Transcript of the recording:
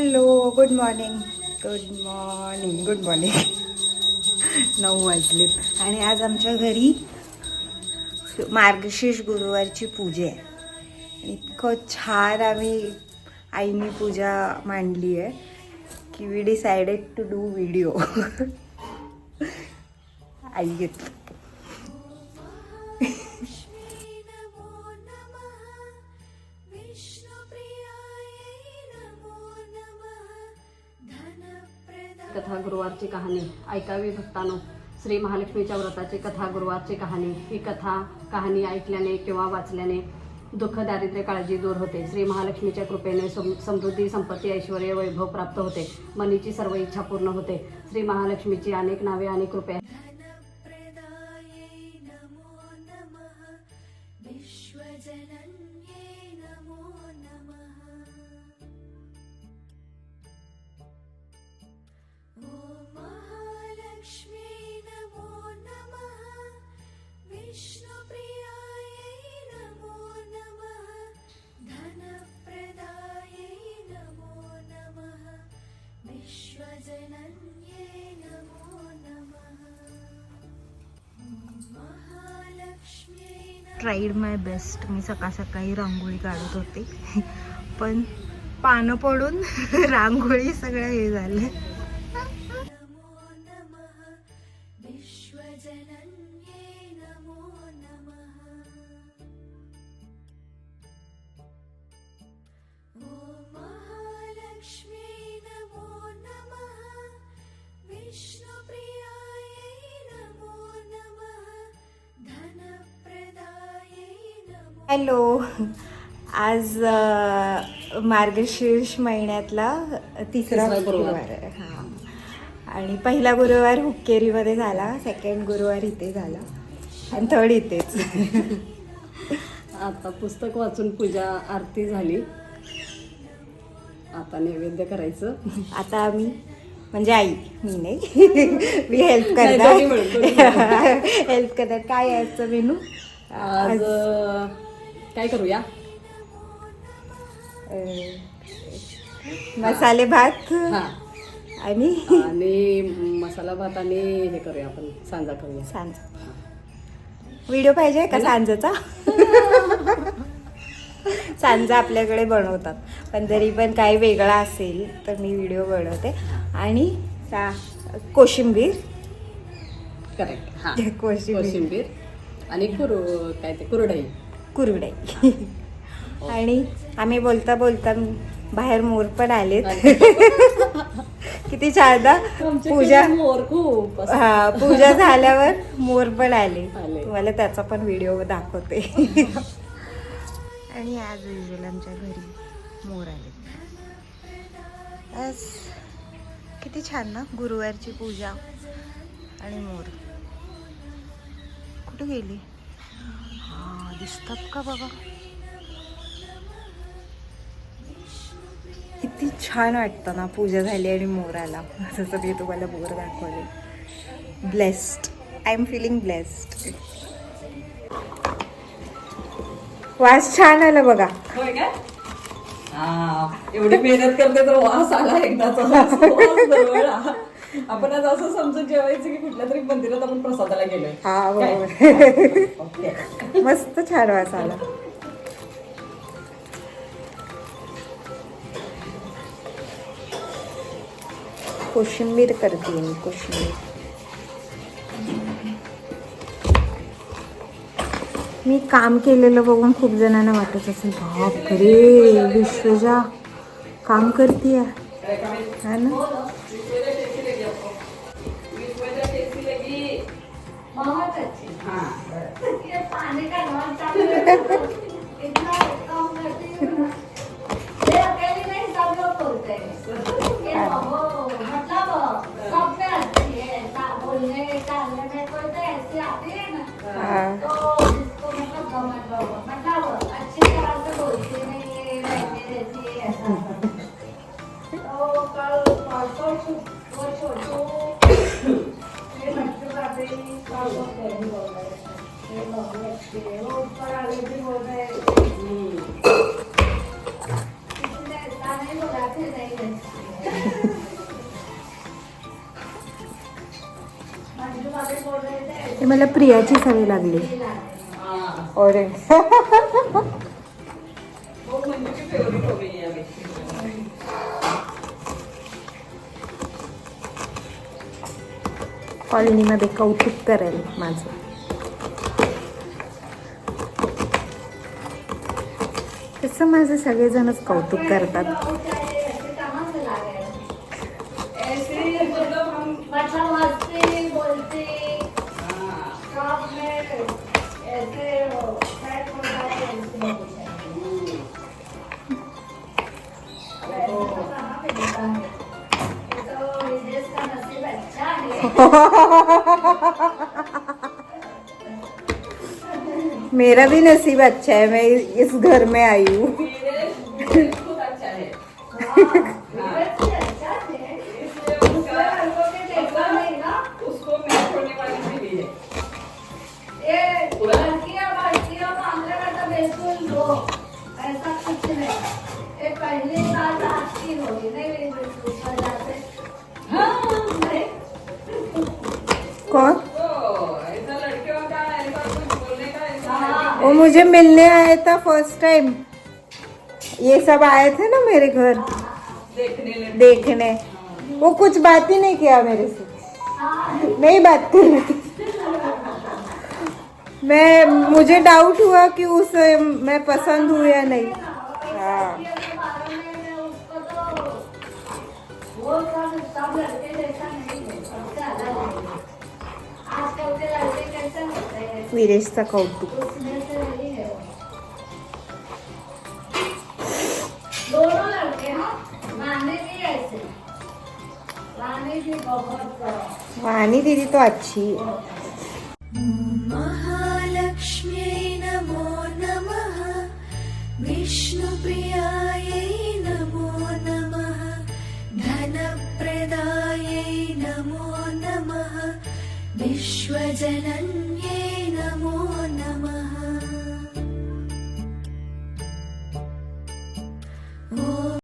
Hello, good morning. Good morning, good morning. 9 वाजलेत आणि आज आमच्या घरी मार्गशीर्ष गुरुवारची पूजा आहे. इतकं छान आम्ही आईनी पूजा मांडली आहे की we decided to do video. आई घेतली. कथा गुरुवारची कहाणी ऐकावी भक्तांनो. श्री महालक्ष्मीच्या व्रताची कथा गुरुवारची कहाणी. ही कहाणी ऐकल्याने किंवा वाचल्याने दुःख, दारिद्र्य, काळजी दूर होते. श्री महालक्ष्मीच्या कृपेने समृद्धी, संपत्ती, ऐश्वर्य, वैभव प्राप्त होते. मनीची सर्व इच्छा पूर्ण होते. श्री महालक्ष्मीची अनेक नावे आणि कृपे. ट्राईड माय बेस्ट. मी सकाळी रांगोळी काढत होते पण पानं पडून रांगोळी सगळं हे झालं. हॅलो, आज मार्गशीर्ष महिन्यातला तिसरा गुरुवार आहे. हां, आणि पहिला गुरुवार हुक्केरीमध्ये झाला, सेकंड गुरुवार इथे झाला आणि थर्ड इथेच. आता पुस्तक वाचून पूजा आरती झाली. आता नैवेद्य करायचं. आता आम्ही म्हणजे आई, मी नाही, मी हेल्प करणार. हेल्प करणार. काय यायचं मेनू आज? काय करूया? मसाले भात आणि मसाला भात आणि हे करूया आपण, सांजा करूया. सांजा. व्हिडिओ पाहिजे का सांजाचा? सांजा आपल्याकडे बनवतात, पण जरी पण काही वेगळा असेल तर मी व्हिडिओ बनवते. आणि कोशिंबीर. करेक्ट. कोशिंबीर आणि कुरडई. आणि आम्ही बोलता बोलता बाहेर मोर पण आलेत. किती छान ना पूजा. मोर खूप. हा, पूजा झाल्यावर मोर पण आले. तुम्हाला त्याचा पण व्हिडिओ दाखवते. आणि आज युजल आमच्या घरी मोर आले. आज किती छान ना, गुरुवारची पूजा आणि मोर. कुठे गेली? हा, दिसतात का बघा. किती छान वाटतं ना पूजा झाली आणि मोर आला. जसं मी तुम्हाला मोर दाखवले. Blessed. I am feeling blessed. वास छान आला बघा. होय का? एवढी मेहनत करते तर वास आला एकदाच. आपण आज असं समजून जेवायचं की कुठल्या तरी मंदिरात आपण प्रसादाला गेलोय. हा, बरोबर. मस्त छान वास आला. कोशिंबीर करते मी. कोशिंबीर मी काम केलेलं बघून खूप जणांना वाटत असेल, बापरे विश्वजा काम करते हा ना. ते मला प्रियाची सवय लागली ऑरेंज. कॉलनीमध्ये कौतुक करेल माझं. तसं माझं सगळेजणच कौतुक करतात. मेरा भी नसीब अच्छा है, मैं इस घर में आई हूँ. कौन? वो मुझे मिलने आया था फर्स्ट टाइम. ये सब आए थे ना मेरे घर देखने. वो कुछ बात ही नहीं किया मेरे से, नहीं बात कर रही थी. मुझे डाउट हुआ कि उसे मैं पसंद हूँ या नहीं. हाँ. विरेशचा कौतुक. वाणी दीदी तो अच्छी है. महालक्ष्म्यै नमो नमः, विष्णुप्रियायै नमो नमः, धनप्रदायै नमो नमः, विश्वजनन्यै नमो